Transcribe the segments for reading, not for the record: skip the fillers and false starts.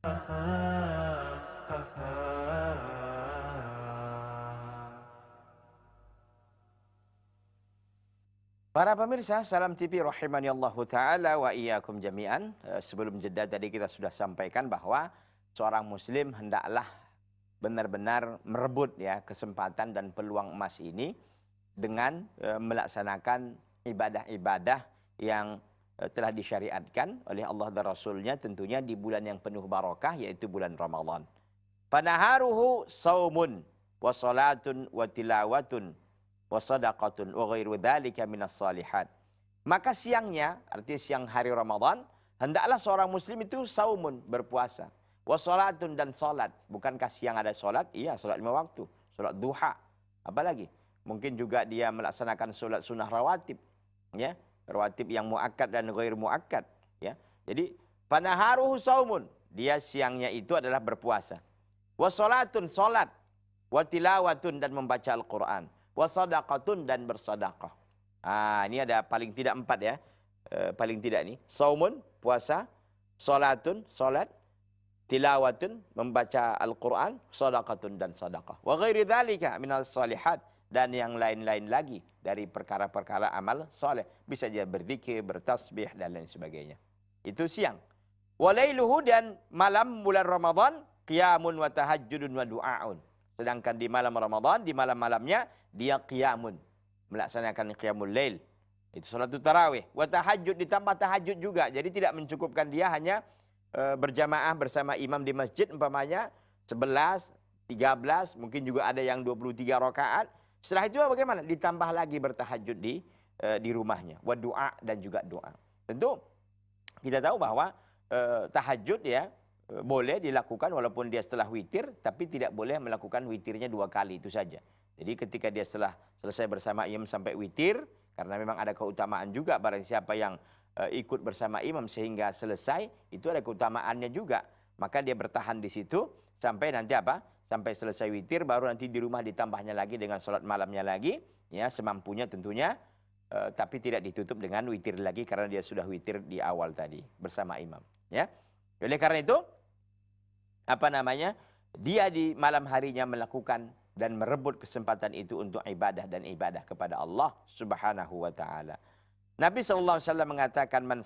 Para pemirsa, Salam TV rahimani Allahu ta'ala wa iyyakum jami'an. Sebelum jeda tadi kita sudah sampaikan bahwa seorang muslim hendaklah benar-benar merebut ya kesempatan dan peluang emas ini dengan melaksanakan ibadah-ibadah yang telah disyariatkan oleh Allah dan Rasulnya, tentunya di bulan yang penuh barakah yaitu bulan Ramadan. Fanaharuhu saumun wa salatun wa tilawatun wa sadaqatun wa ghairu dzalika minas salihat. Maka siangnya, artinya siang hari Ramadan, hendaklah seorang muslim itu saumun, berpuasa. Wa salatun, dan salat. Bukankah siang ada salat? Iya, salat 5 waktu. Salat duha. Apalagi? Mungkin juga dia melaksanakan salat sunnah rawatib. Ya, rawatib yang muakkad dan ghair muakkad. Ya. Jadi, fanaharuhu saumun. Dia siangnya itu adalah berpuasa. Wa salatun, salat. Wa tilawatun, dan membaca Al-Quran. Wasadaqatun, dan bersedekah. Ini ada paling tidak 4 ya. Paling tidak nih. Saumun, puasa. Salatun, salat. Tilawatun, membaca Al-Quran. Sadaqatun, dan sedekah. Wa ghairi dzalika minal salihat, dan yang lain-lain lagi dari perkara-perkara amal soleh. Bisa dia berzikir, bertasbih, dan lain sebagainya. Itu siang. Walailuhu, dan malam bulan Ramadan. Qiyamun wa tahajjudun wa du'aun. Sedangkan di malam Ramadan, di malam-malamnya, dia qiyamun. Melaksanakan qiyamul lail. Itu salat tarawih. Wa tahajud, ditambah tahajud juga. Jadi tidak mencukupkan dia hanya berjamaah bersama imam di masjid, umpamanya 11, 13, mungkin juga ada yang 23 rakaat. Setelah itu bagaimana? Ditambah lagi bertahajud di rumahnya. Wa du'a, dan juga doa. Tentu kita tahu bahwa tahajud ya, boleh dilakukan walaupun dia setelah witir, tapi tidak boleh melakukan witirnya 2 kali, itu saja. Jadi ketika dia setelah selesai bersama imam sampai witir, karena memang ada keutamaan juga barang siapa yang ikut bersama imam sehingga selesai, itu ada keutamaannya juga. Maka dia bertahan di situ sampai nanti apa? Sampai selesai witir, baru nanti di rumah ditambahnya lagi dengan sholat malamnya lagi, ya semampunya tentunya, tapi tidak ditutup dengan witir lagi karena dia sudah witir di awal tadi bersama imam. Ya, oleh karena itu, dia di malam harinya melakukan dan merebut kesempatan itu untuk ibadah dan ibadah kepada Allah Subhanahu wa taala. Nabi sallallahu alaihi wasallam mengatakan, man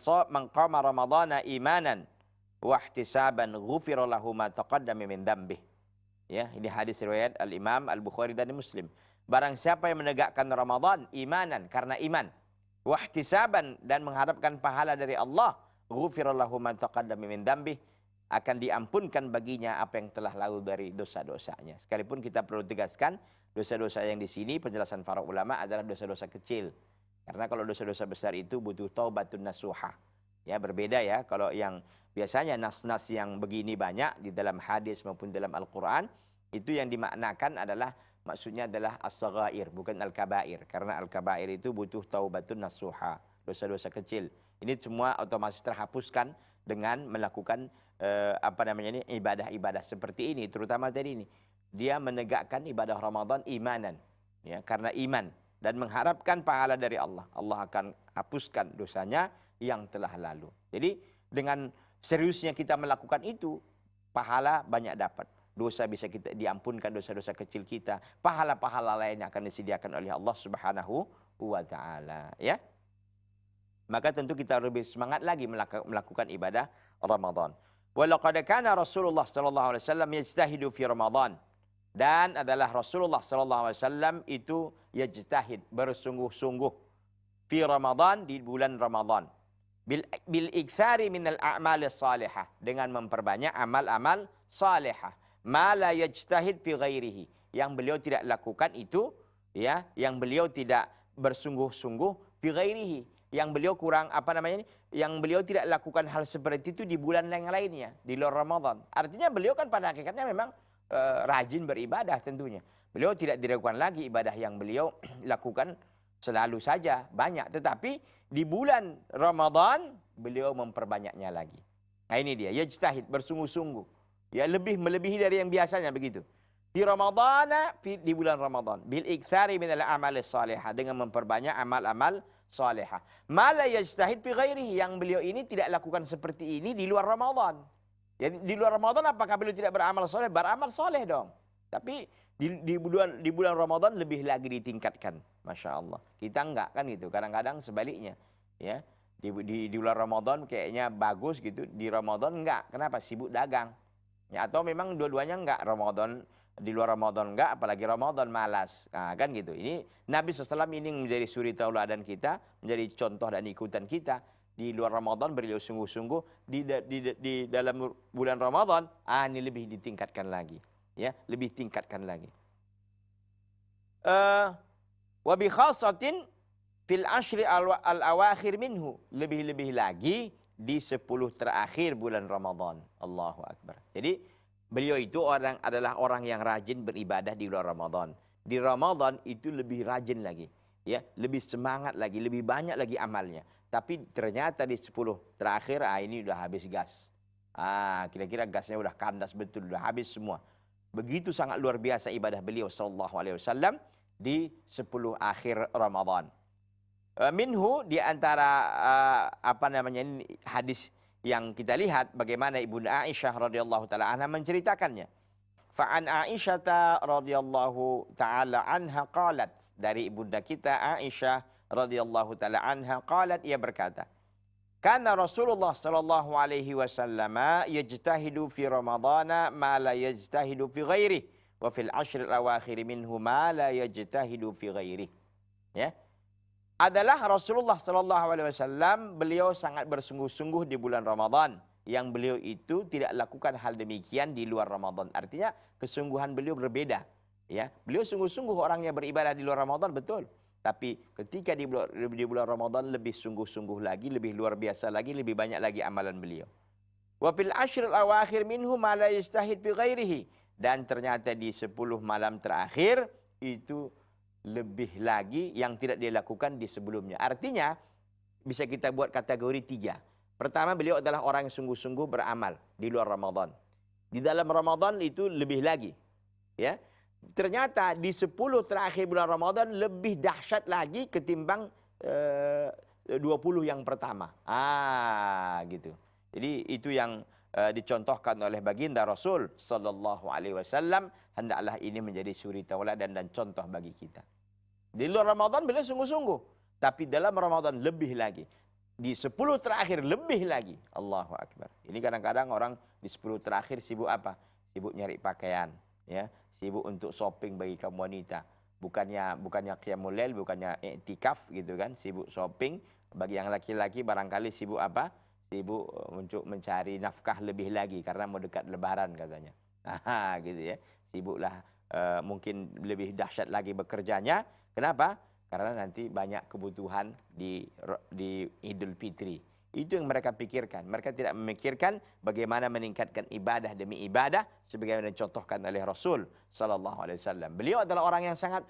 qama ramadhana imanan wa ihtisaban ghufira lahu ma taqaddama min dzambih. Ya, ini hadis riwayat Al-Imam Al-Bukhari dan Muslim. Barang siapa yang menegakkan Ramadan imanan, karena iman, wa ihtisaban, dan mengharapkan pahala dari Allah, ghufira lahu ma taqaddama min dzambih, akan diampunkan baginya apa yang telah lalu dari dosa-dosanya. Sekalipun kita perlu tegaskan, dosa-dosa yang di sini penjelasan para ulama adalah dosa-dosa kecil. Karena kalau dosa-dosa besar itu butuh taubatun nasuha. Ya, berbeda ya. Kalau yang biasanya nas-nas yang begini banyak di dalam hadis maupun dalam Al-Quran, itu yang dimaknakan adalah, maksudnya adalah as-saghair, bukan al-kabair. Karena al-kabair itu butuh taubatun nasuha, dosa-dosa kecil. Ini semua otomatis terhapuskan dengan melakukan ibadah-ibadah seperti ini, terutama tadi ini. Dia menegakkan ibadah Ramadan imanan, ya, karena iman dan mengharapkan pahala dari Allah. Allah akan hapuskan dosanya yang telah lalu. Jadi dengan seriusnya kita melakukan itu, pahala banyak dapat. Dosa bisa kita diampunkan, dosa-dosa kecil kita. Pahala-pahala lain yang akan disediakan oleh Allah Subhanahu wa taala, ya. Maka tentu kita lebih semangat lagi melakukan ibadah Ramadan. Walaqad kana Rasulullah sallallahu alaihi wasallam yajtahidu fi Ramadan. Dan adalah Rasulullah sallallahu alaihi wasallam itu yajtahid, bersungguh-sungguh fi Ramadan, di bulan Ramadan. Bil iktsari minal a'mal salihah, dengan memperbanyak amal-amal salihah. Ma la yajtahid fi ghairihi, yang beliau tidak lakukan itu, ya, yang beliau tidak bersungguh-sungguh fi ghairihi, yang beliau kurang yang beliau tidak lakukan hal seperti itu di bulan yang lainnya, di luar Ramadan. Artinya beliau kan pada hakikatnya memang rajin beribadah tentunya. Beliau tidak diragukan lagi ibadah yang beliau lakukan selalu saja banyak, tetapi di bulan Ramadan beliau memperbanyaknya lagi. Nah ini dia, yajtahid, bersungguh-sungguh. Ya, melebihi dari yang biasanya begitu. Di Ramadan, di bulan Ramadan, bil iktsari minal a'mal salihah, dengan memperbanyak amal-amal salihah. Ma la yajtahid fi ghairihi, yang beliau ini tidak lakukan seperti ini di luar Ramadan. Jadi di luar Ramadan apakah beliau tidak beramal soleh? Beramal soleh dong. Tapi di bulan Ramadan lebih lagi ditingkatkan. Masya Allah. Kita enggak kan gitu. Kadang-kadang sebaliknya. Ya, di bulan Ramadan kayaknya bagus gitu. Di Ramadan enggak. Kenapa? Sibuk dagang. Ya, atau memang dua-duanya enggak. Ramadan di luar Ramadan enggak, apalagi Ramadan malas. Nah, kan gitu. Ini Nabi SAW ini menjadi suri tauladan kita, menjadi contoh dan ikutan kita. Di luar Ramadan beliau sungguh-sungguh, di dalam bulan Ramadan ini lebih ditingkatkan lagi, ya, lebih tingkatkan lagi. Wa bi khasatin fil ashri al-awakhir minhu, lebih-lebih lagi di 10 terakhir bulan Ramadan. Allahu Akbar. Jadi beliau itu adalah orang yang rajin beribadah di luar Ramadan. Di Ramadan itu lebih rajin lagi, ya, lebih semangat lagi, lebih banyak lagi amalnya. Tapi ternyata di 10 terakhir, ini udah habis gas. Kira-kira gasnya udah kandas betul, udah habis semua. Begitu sangat luar biasa ibadah beliau sallallahu alaihi wasallam di 10 akhir Ramadan. Minhu, di antara hadis yang kita lihat bagaimana Ibunda Aisyah radhiyallahu taala anha menceritakannya. Fa'an Aisyah radhiyallahu taala anha qalat, dari ibunda kita Aisyah radhiyallahu taala anha qalat, ia berkata, kana Rasulullah sallallahu alaihi wasallam yajtahidu fi Ramadana ma la yajtahidu fi ghairihi wa fil ashr al-awakhir minhu ma la yajtahidu fi ghairihi. Ya. Adalah Rasulullah sallallahu alaihi wasallam, beliau sangat bersungguh-sungguh di bulan Ramadan, yang beliau itu tidak lakukan hal demikian di luar Ramadan. Artinya kesungguhan beliau berbeda. Ya, beliau sungguh-sungguh orangnya beribadah di luar Ramadan, betul. Tapi ketika di bulan Ramadan lebih sungguh-sungguh lagi, lebih luar biasa lagi, lebih banyak lagi amalan beliau. Wa fil ashr al-awakhir minhu ma la yastahid fi ghairihi. Dan ternyata di 10 malam terakhir itu lebih lagi yang tidak dilakukan di sebelumnya. Artinya bisa kita buat kategori 3. Pertama, beliau adalah orang yang sungguh-sungguh beramal di luar Ramadan. Di dalam Ramadan itu lebih lagi. Ya. Ternyata di 10 terakhir bulan Ramadan lebih dahsyat lagi ketimbang 20 yang pertama. Gitu. Jadi itu yang dicontohkan oleh baginda Rasul sallallahu alaihi wasallam, hendaklah ini menjadi suri tauladan dan contoh bagi kita. Di luar Ramadan beliau sungguh-sungguh, tapi dalam Ramadan lebih lagi. Di 10 terakhir lebih lagi. Allahu Akbar. Ini kadang-kadang orang di 10 terakhir sibuk apa? Sibuk nyari pakaian, ya, sibuk untuk shopping bagi kaum wanita. Bukannya qiyamul lail, bukannya i'tikaf gitu kan, sibuk shopping. Bagi yang laki-laki barangkali sibuk apa? Sibuk untuk mencari nafkah lebih lagi karena mau dekat lebaran katanya. Gitu ya. Sibuklah mungkin lebih dahsyat lagi bekerjanya. Kenapa? Karena nanti banyak kebutuhan di Idul Fitri. Itu yang mereka pikirkan. Mereka tidak memikirkan bagaimana meningkatkan ibadah demi ibadah sebagaimana dicontohkan oleh Rasul sallallahu alaihi wasallam. Beliau adalah orang yang sangat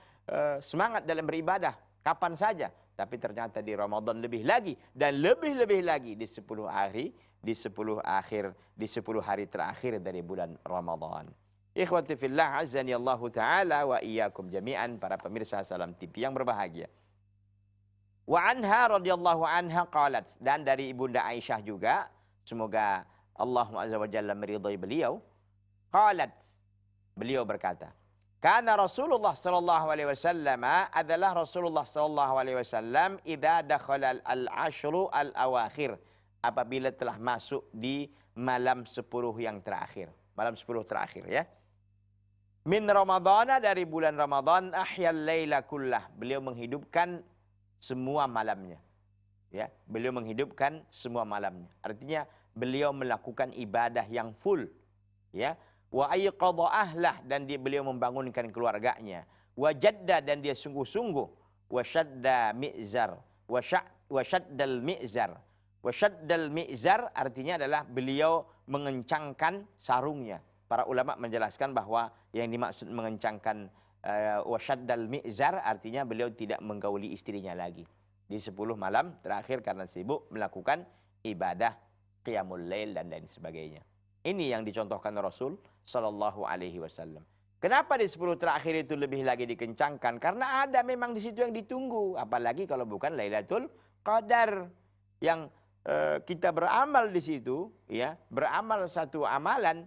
semangat dalam beribadah kapan saja, tapi ternyata di Ramadan lebih lagi dan lebih-lebih lagi di 10 hari, di 10 hari terakhir dari bulan Ramadan. Ikhwati fillah azani Allah taala wa iyyakum jami'an, para pemirsa Salam TV yang berbahagia. Wa anha radhiyallahu anha qalat, dan dari ibunda Aisyah juga, semoga Allah azza wa jalla meridai beliau, qalat, beliau berkata, kana Rasulullah sallallahu alaihi wasallam, adalah Rasulullah sallallahu alaihi wasallam, idza dakhala al-ashru al-awakhir, apabila telah masuk di malam 10 yang terakhir, malam 10 terakhir, ya. Min Ramadana, dari bulan Ramadan, ahyal laila kullah, beliau menghidupkan semua malamnya. Ya, beliau menghidupkan semua malamnya. Artinya beliau melakukan ibadah yang full. Ya, wa ayqadha ahlah, dan beliau membangunkan keluarganya. Wa jadda, dan dia sungguh-sungguh. Wa shadda mi'zar, wa shaddal mi'zar. Wa shaddal mi'zar artinya adalah beliau mengencangkan sarungnya. Para ulama menjelaskan bahwa yang dimaksud mengencangkan wasyaddal mi'zar artinya beliau tidak menggauli istrinya lagi di 10 malam terakhir karena sibuk melakukan ibadah qiyamul lail dan lain sebagainya. Ini yang dicontohkan Rasul sallallahu alaihi wasallam. Kenapa di 10 terakhir itu lebih lagi dikencangkan? Karena ada memang di situ yang ditunggu, apalagi kalau bukan Lailatul Qadar, yang kita beramal di situ, ya, beramal satu amalan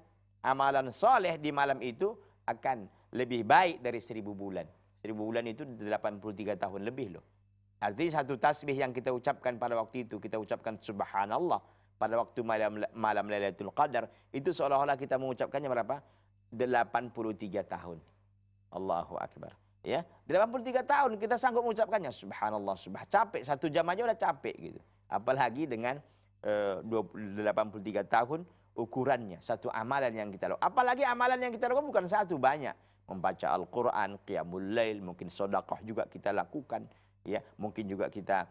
soleh di malam itu akan lebih baik dari 1000 bulan. 1000 bulan itu 83 tahun lebih loh. Artinya satu tasbih yang kita ucapkan pada waktu itu, kita ucapkan subhanallah pada waktu malam Lailatul Qadar, itu seolah-olah kita mengucapkannya berapa? 83 tahun. Allahu Akbar. Ya, 83 tahun kita sanggup mengucapkannya subhanallah, capek 1 jam aja udah capek gitu. Apalagi dengan 83 tahun ukurannya, satu amalan yang kita lakukan. Apalagi amalan yang kita lakukan bukan satu, banyak. Membaca Al-Quran, qiyamul lail, mungkin sedekah juga kita lakukan. Ya, mungkin juga kita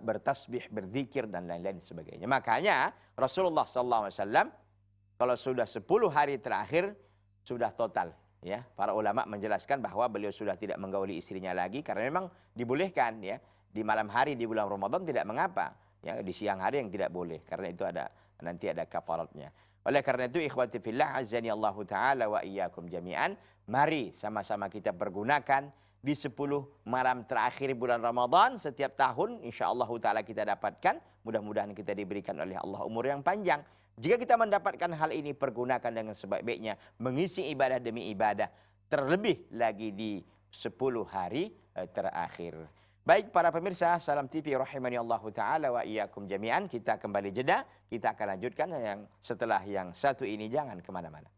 bertasbih, berzikir dan lain-lain sebagainya. Makanya Rasulullah SAW kalau sudah 10 hari terakhir sudah total. Ya, para ulama menjelaskan bahwa beliau sudah tidak menggauli istrinya lagi karena memang dibolehkan ya di malam hari di bulan Ramadan tidak mengapa. Ya, di siang hari yang tidak boleh karena itu nanti ada kafaratnya. Oleh karena itu ikhwati fillah azani Allah taala wa iyyakum jami'an, mari sama-sama kita pergunakan di 10 malam terakhir bulan Ramadan setiap tahun insyaallah taala kita dapatkan, mudah-mudahan kita diberikan oleh Allah umur yang panjang. Jika kita mendapatkan hal ini, pergunakan dengan sebaik-baiknya, mengisi ibadah demi ibadah, terlebih lagi di 10 hari terakhir. Baik para pemirsa Salam TV rahimani Allah taala wa iyyakum jami'an, kita kembali jeda, kita akan lanjutkan yang setelah yang satu ini, jangan kemana-mana.